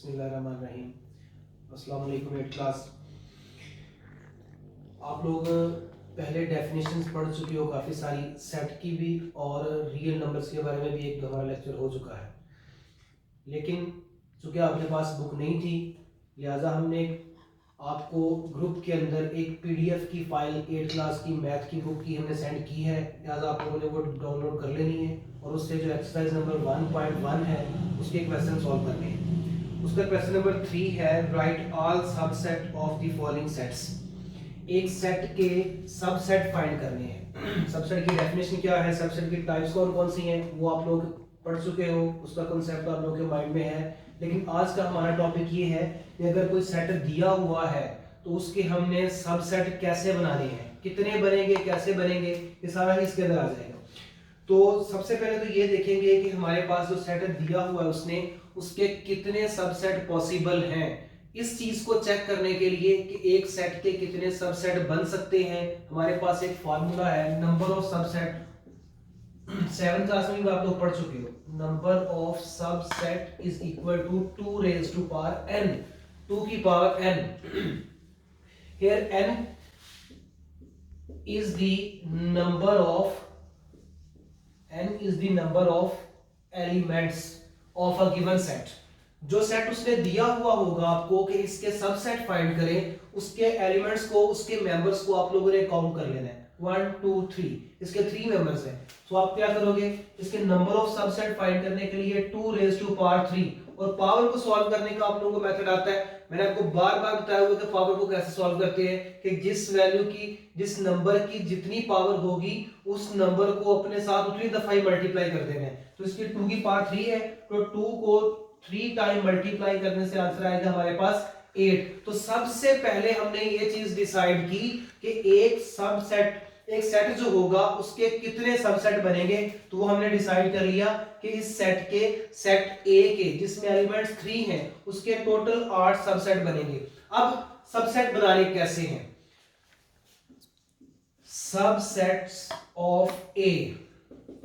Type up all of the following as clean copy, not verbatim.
बिस्मिल्लाहिर्रहमानिर्रहीम। अस्सलाम वालेकुम एट क्लास। आप लोग पहले डेफिनेशंस पढ़ चुके हो काफ़ी सारी, सेट की भी और रियल नंबर्स के बारे में भी एक हमारा लेक्चर हो चुका है। लेकिन चूँकि आपके पास बुक नहीं थी, लिहाजा हमने आपको ग्रुप के अंदर एक पीडीएफ की फाइल 8 क्लास की मैथ की बुक की हमने सेंड की है। लिहाजा आप लोगों ने वो डाउनलोड कर लेनी है और उससे जो एक्सरसाइज नंबर 1.1 है उसके क्वेश्चन सॉल्व करने हैं। उसका क्वेश्चन नंबर 3 है, right all subset of the following sets. एक सेट के सबसेट फाइंड करने हैं। सबसेट की डेफिनेशन क्या है, सबसेट की टाइप्स कौन कौन सी हैं, वो आप लोग पढ़ चुके हो, उसका कॉन्सेप्ट आप लोगों के माइंड में है। लेकिन आज का हमारा टॉपिक ये है कि अगर कोई सेट दिया हुआ है तो उसके हमने सबसेट कैसे बनाने हैं, कितने बनेंगे, कैसे बनेंगे, ये सारा ही इसके अंदर आ जाएगा। तो सबसे पहले तो ये देखेंगे कि हमारे पास जो सेट दिया हुआ है उसने उसके कितने सबसेट पॉसिबल हैं। इस चीज को चेक करने के लिए कि एक सेट के कितने सबसेट बन सकते हैं, हमारे पास एक फार्मूला है, number of subset. 7th class में भी आप लोग पढ़ चुके हो। Number of subset is equal to 2 raise to power n, 2 की power n। Here n is the number of elements of a given set। जो सेट उसने दिया हुआ होगा आपको कि इसके सबसेट फाइंड करें, उसके एलिमेंट्स को, उसके मेंबर्स को आप लोगों ने काउंट कर लेना है। 1 2 3, इसके 3 मेंबर्स हैं। तो आप क्या करोगे, इसके नंबर ऑफ सबसेट फाइंड करने के लिए 2 रेज टू पावर 3, और पावर को सॉल्व करने का आप लोगों को मेथड आता है। मैंने आपको बार बार बताया हुआ कि पावर को कैसे सॉल्व करते हैं, कि जिस वैल्यू की, जिस नंबर की जितनी पावर होगी उस नंबर को अपने साथ उतनी दफा ही मल्टीप्लाई कर देना है। तो इसकी 2 की पावर 3 है, तो 2 को 3 टाइम मल्टीप्लाई करने से आंसर आएगा हमारे पास 8। तो सबसे पहले हमने ये चीज डिसाइड की कि एक सबसेट, एक सेट जो होगा उसके कितने सबसेट बनेंगे। तो वो हमने डिसाइड कर लिया कि इस सेट के, सेट ए के जिसमें एलिमेंट्स 3 हैं, उसके टोटल 8 सबसेट बनेंगे। अब सबसेट बनाने कैसे हैं, सबसेट्स ऑफ ए,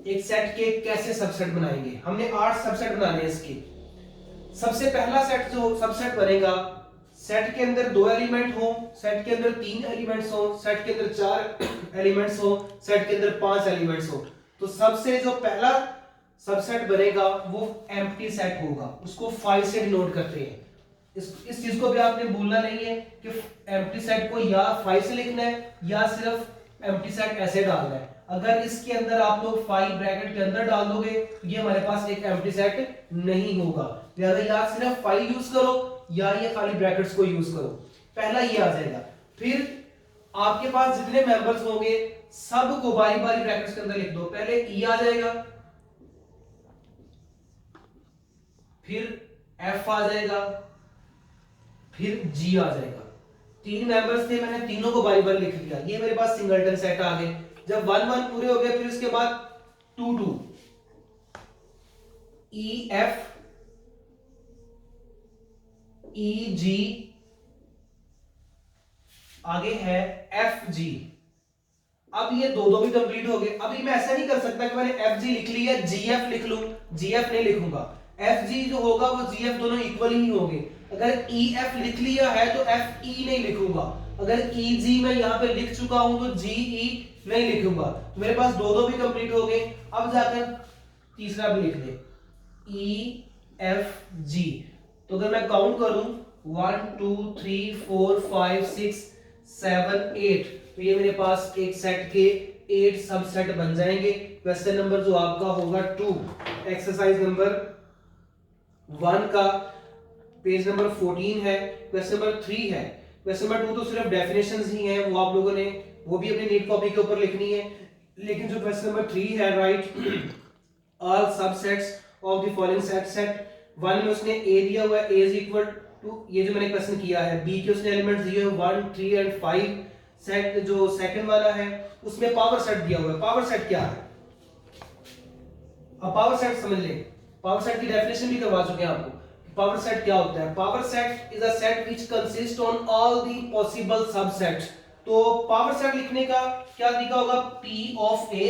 एक सेट के कैसे सबसेट बनाएंगे। हमने 8 सबसेट बनाने हैं इसके। सबसे पहला सेट जो सबसेट बनेगा, सेट के अंदर 2 एलिमेंट हो, सेट के अंदर 3 एलिमेंट्स हो, सेट के अंदर 4 एलिमेंट्स हो, सेट के अंदर 5 एलिमेंट्स हो। तो सबसे जो पहला सबसेट बनेगा वो एम्प्टी सेट होगा, उसको 5 से डिनोट करते हैं। इस चीज को भी आपने भूलना नहीं है कि एम्प्टी सेट को या 5 से लिखना है या सिर्फ एम्प्टी सेट ऐसे डालना है। अगर इसके अंदर आप लोग 5 ब्रैकेट के अंदर डाल दोगे तो ये हमारे पास एक एम्प्टी सेट नहीं होगा। लिहाजा या सिर्फ 5 यूज करो या ये खाली ब्रैकेट्स को यूज करो। पहला ये आ जाएगा। फिर आपके पास जितने मेंबर्स होंगे सब को बारी बारी ब्रैकेट्स के अंदर लिख दो। पहले ई आ जाएगा, फिर एफ आ जाएगा, फिर जी आ जाएगा। 3 मेंबर्स थे, मैंने तीनों को बारी बारी लिख दिया। ये मेरे पास सिंगलटन सेट आ गए। जब 1 1 पूरे हो गए फिर उसके बाद 2 2, ई एफ, ई जी, आगे है एफ जी। अब ये दो भी कंप्लीट हो गए। अभी मैं ऐसा नहीं कर सकता कि मैंने एफ जी लिख लिया जी एफ लिख लूं, जी एफ नहीं लिखूंगा। एफ जी जो होगा वो जी एफ दोनों इक्वल ही होंगे। अगर ई एफ लिख लिया है तो एफ ई नहीं लिखूंगा। अगर ई जी मैं यहां पे लिख चुका हूं तो जी ई नहीं लिखूंगा। तो मेरे पास दो भी कंप्लीट हो गए। अब जाकर तीसरा भी लिख दे, ई एफ जी। तो अगर मैं काउंट करूं 1 2 3 4 5 6 7 8, तो ये मेरे पास एक सेट के 8 सबसेट बन जाएंगे। क्वेश्चन नंबर जो आपका होगा 2, एक्सरसाइज नंबर 1 का पेज नंबर 14 है। क्वेश्चन नंबर 3 है। क्वेश्चन नंबर 2 तो सिर्फ डेफिनेशंस ही हैं, वो आप लोगों ने वो भी अपनी नीट कॉपी के ऊपर लिखनी है। लेकिन जो क्वेश्चन नंबर 3 है, right all subsets of the following set, set 1 में उसने ए दिया हुआ है, ए इज इक्वल टू, ये जो मैंने क्वेश्चन किया है, बी के उसने एलिमेंट्स दिए हुए 1 3 एंड 5। सेट जो सेकंड वाला है उसमें पावर सेट दिया हुआ है। पावर सेट क्या है, अब पावर सेट समझ लें। पावर सेट की डेफिनेशन भी करवा चुके हैं आपको। पावर सेट क्या होता है, power set is a set which consist on all the possible subsets. तो पावर सेट लिखने का क्या तरीका होगा, P ऑफ A,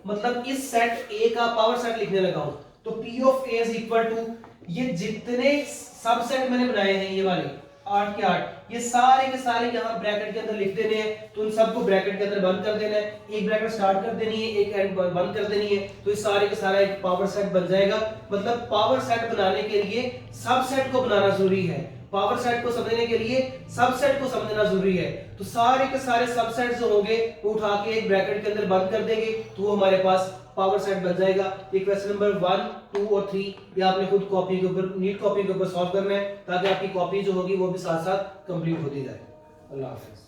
मतलब इस सेट A का पावर सेट लिखने लगा हूं तो P of A is equal to ये जितने सबसेट मैंने बनाए हैं ये वाले 8 के 8 ये सारे के सारे यहाँ ब्रैकेट के अंदर लिख देने हैं, तो उन सबको ब्रैकेट के अंदर बंद कर देना है, एक ब्रैकेट स्टार्ट कर देनी है, एक एंड बंद कर देनी है, तो ये सारे के सारा एक पावर सेट बन जाएगा। मतलब पावर सेट बनाने के लिए सबसेट को बनाना जरूरी है, पावर सेट को समझने के लिए सबसेट को समझना जरूरी है। तो सारे के सारे सबसेट जो होंगे वो उठा के एक ब्रैकेट के अंदर बंद कर देंगे, तो वो हमारे पास पावर सेट बन जाएगा। ये क्वेश्चन नंबर 1, 2 और 3 ये आपने खुद कॉपी के ऊपर नीट कॉपी के ऊपर सॉल्व करना है, ताकि आपकी कॉपी जो होगी वो भी साथ साथ कंप्लीट होती जाए। अल्लाह हाफिज।